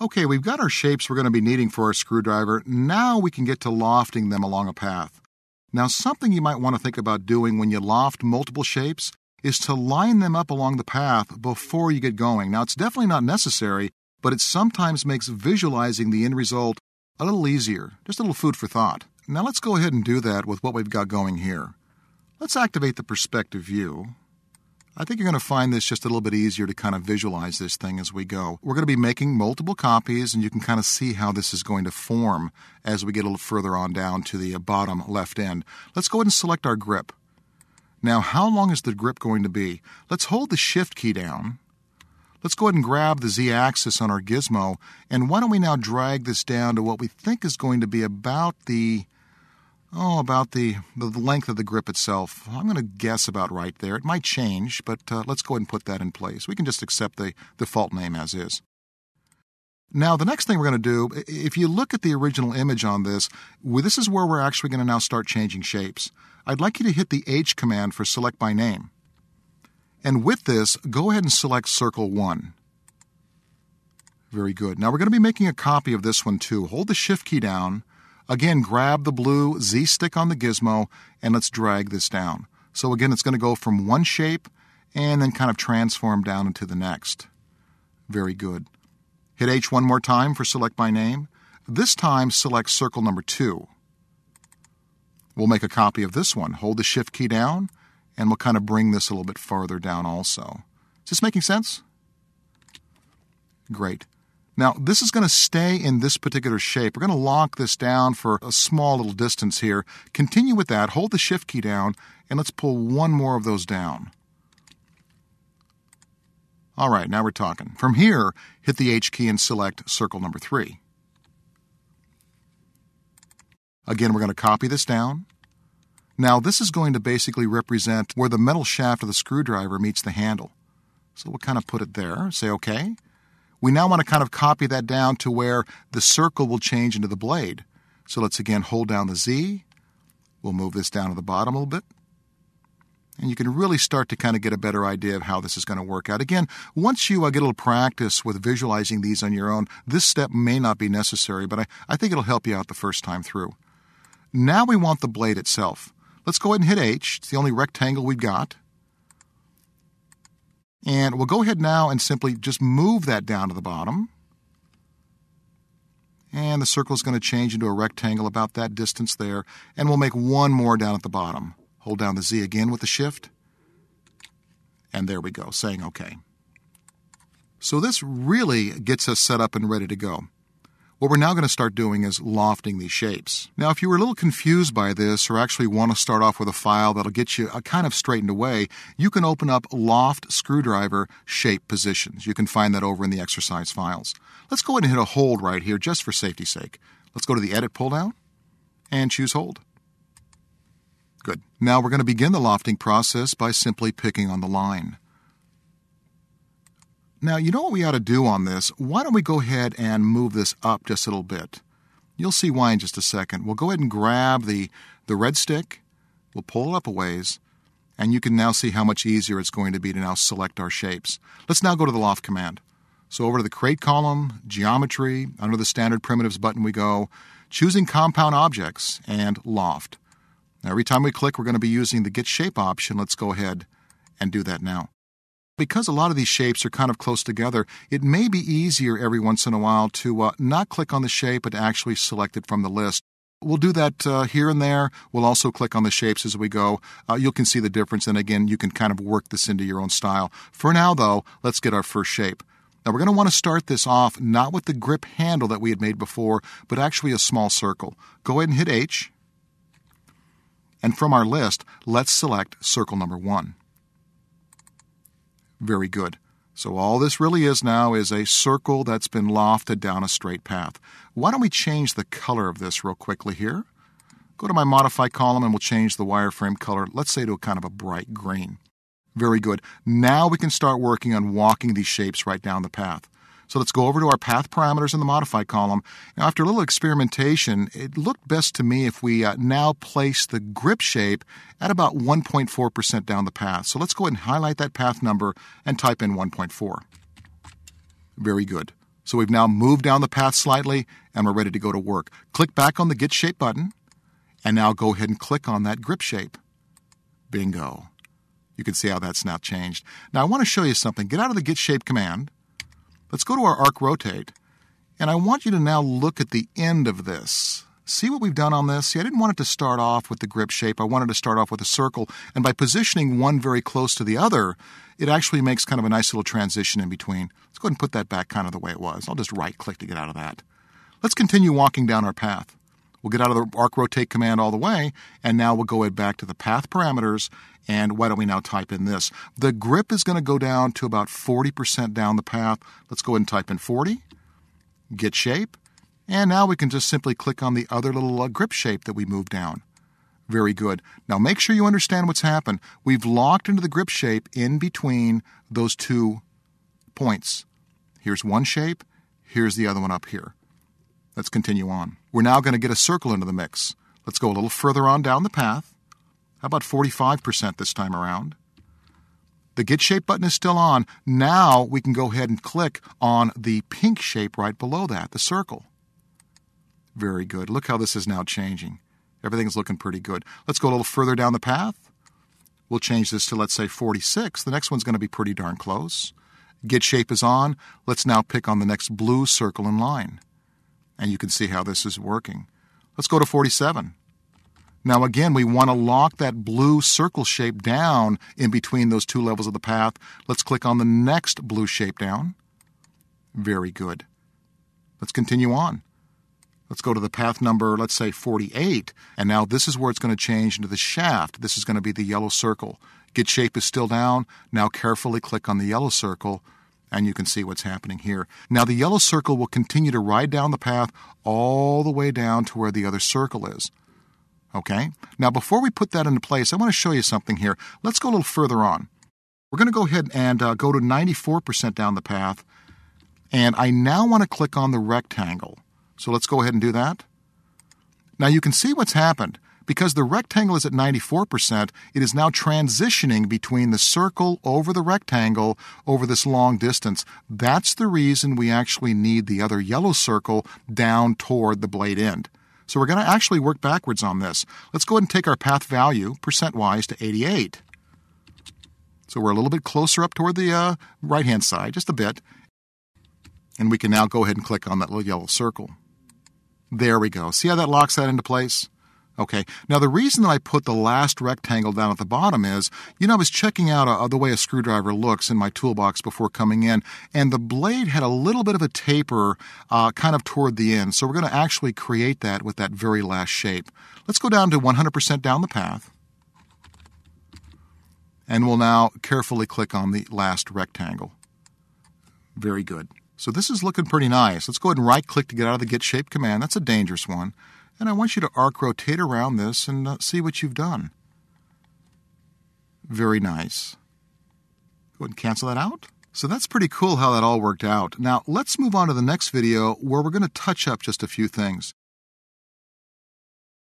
Okay, we've got our shapes we're going to be needing for our screwdriver. Now we can get to lofting them along a path. Now, something you might want to think about doing when you loft multiple shapes is to line them up along the path before you get going. Now, it's definitely not necessary, but it sometimes makes visualizing the end result a little easier. Just a little food for thought. Now, let's go ahead and do that with what we've got going here. Let's activate the perspective view. I think you're going to find this just a little bit easier to kind of visualize this thing as we go. We're going to be making multiple copies, and you can kind of see how this is going to form as we get a little further on down to the bottom left end. Let's go ahead and select our grip. Now, how long is the grip going to be? Let's hold the Shift key down. Let's go ahead and grab the Z-axis on our gizmo, and why don't we now drag this down to what we think is going to be about the length of the grip itself. I'm going to guess about right there. It might change, but let's go ahead and put that in place. We can just accept the default name as is. Now, the next thing we're going to do, if you look at the original image on this is where we're actually going to now start changing shapes. I'd like you to hit the H command for select by name. And with this, go ahead and select Circle 1. Very good. Now, we're going to be making a copy of this one too. Hold the Shift key down. Again, grab the blue Z stick on the gizmo, and let's drag this down. So again, it's going to go from one shape and then kind of transform down into the next. Very good. Hit H one more time for select by name. This time, select circle number 2. We'll make a copy of this one. Hold the Shift key down, and we'll kind of bring this a little bit farther down also. Is this making sense? Great. Now, this is going to stay in this particular shape. We're going to lock this down for a small little distance here. Continue with that. Hold the Shift key down, and let's pull one more of those down. All right, now we're talking. From here, hit the H key and select circle number 3. Again, we're going to copy this down. Now, this is going to basically represent where the metal shaft of the screwdriver meets the handle. So we'll kind of put it there, say OK. We now want to kind of copy that down to where the circle will change into the blade. So let's again hold down the Z. We'll move this down to the bottom a little bit. And you can really start to kind of get a better idea of how this is going to work out. Again, once you get a little practice with visualizing these on your own, this step may not be necessary, but I think it'll help you out the first time through. Now we want the blade itself. Let's go ahead and hit H. It's the only rectangle we've got. And we'll go ahead now and simply just move that down to the bottom. And the circle is going to change into a rectangle about that distance there. And we'll make one more down at the bottom. Hold down the Z again with the Shift. And there we go, saying OK. So this really gets us set up and ready to go. What we're now going to start doing is lofting these shapes. Now, if you were a little confused by this or actually want to start off with a file that'll get you kind of straightened away, you can open up Loft Screwdriver Shape Positions. You can find that over in the exercise files. Let's go ahead and hit a hold right here just for safety's sake. Let's go to the Edit pull-down and choose Hold. Good. Now we're going to begin the lofting process by simply picking on the line. Now, you know what we ought to do on this? Why don't we go ahead and move this up just a little bit? You'll see why in just a second. We'll go ahead and grab the red stick. We'll pull it up a ways. And you can now see how much easier it's going to be to now select our shapes. Let's now go to the Loft command. So over to the Create column, Geometry, under the Standard Primitives button we go, choosing Compound Objects, and Loft. Now, every time we click, we're going to be using the Get Shape option. Let's go ahead and do that now. Because a lot of these shapes are kind of close together, it may be easier every once in a while to not click on the shape, but to actually select it from the list. We'll do that here and there. We'll also click on the shapes as we go. You can see the difference, and again, you can kind of work this into your own style. For now, though, let's get our first shape. Now, we're going to want to start this off not with the grip handle that we had made before, but actually a small circle. Go ahead and hit H. And from our list, let's select circle number 1. Very good. So all this really is now is a circle that's been lofted down a straight path. Why don't we change the color of this real quickly here? Go to my Modify column and we'll change the wireframe color, let's say to a kind of a bright green. Very good. Now we can start working on walking these shapes right down the path. So let's go over to our path parameters in the Modify column. Now, after a little experimentation, it looked best to me if we now place the grip shape at about 1.4% down the path. So let's go ahead and highlight that path number and type in 1.4. Very good. So we've now moved down the path slightly, and we're ready to go to work. Click back on the Get Shape button, and now go ahead and click on that grip shape. Bingo. You can see how that's now changed. Now I want to show you something. Get out of the Get Shape command. Let's go to our Arc Rotate, and I want you to now look at the end of this. See what we've done on this? See, I didn't want it to start off with the grip shape. I wanted to start off with a circle, and by positioning one very close to the other, it actually makes kind of a nice little transition in between. Let's go ahead and put that back kind of the way it was. I'll just right-click to get out of that. Let's continue walking down our path. We'll get out of the Arc Rotate command all the way, and now we'll go ahead back to the path parameters, and why don't we now type in this? The grip is going to go down to about 40% down the path. Let's go ahead and type in 40, Get Shape, and now we can just simply click on the other little grip shape that we moved down. Very good. Now make sure you understand what's happened. We've locked into the grip shape in between those 2 points. Here's one shape, here's the other one up here. Let's continue on. We're now going to get a circle into the mix. Let's go a little further on down the path. How about 45% this time around? The Get Shape button is still on. Now we can go ahead and click on the pink shape right below that, the circle. Very good. Look how this is now changing. Everything's looking pretty good. Let's go a little further down the path. We'll change this to, let's say, 46. The next one's going to be pretty darn close. Get Shape is on. Let's now pick on the next blue circle in line. And you can see how this is working. Let's go to 47. Now again, we want to lock that blue circle shape down in between those 2 levels of the path. Let's click on the next blue shape down. Very good. Let's continue on. Let's go to the path number, let's say 48, and now this is where it's going to change into the shaft. This is going to be the yellow circle. Get Shape is still down. Now carefully click on the yellow circle, and you can see what's happening here. Now the yellow circle will continue to ride down the path all the way down to where the other circle is. Okay? Now before we put that into place, I want to show you something here. Let's go a little further on. We're going to go ahead and go to 94% down the path, and I now want to click on the rectangle. So let's go ahead and do that. Now you can see what's happened. Because the rectangle is at 94%, it is now transitioning between the circle over the rectangle over this long distance. That's the reason we actually need the other yellow circle down toward the blade end. So we're going to actually work backwards on this. Let's go ahead and take our path value, percent-wise, to 88. So we're a little bit closer up toward the right-hand side, just a bit. And we can now go ahead and click on that little yellow circle. There we go. See how that locks that into place? Okay. Now the reason that I put the last rectangle down at the bottom is, I was checking out the way a screwdriver looks in my toolbox before coming in, and the blade had a little bit of a taper kind of toward the end. So we're going to actually create that with that very last shape. Let's go down to 100% down the path. And we'll now carefully click on the last rectangle. Very good. So this is looking pretty nice. Let's go ahead and right-click to get out of the Get Shape command. That's a dangerous one. And I want you to arc rotate around this and see what you've done. Very nice. Go ahead and cancel that out. So that's pretty cool how that all worked out. Now let's move on to the next video where we're going to touch up just a few things.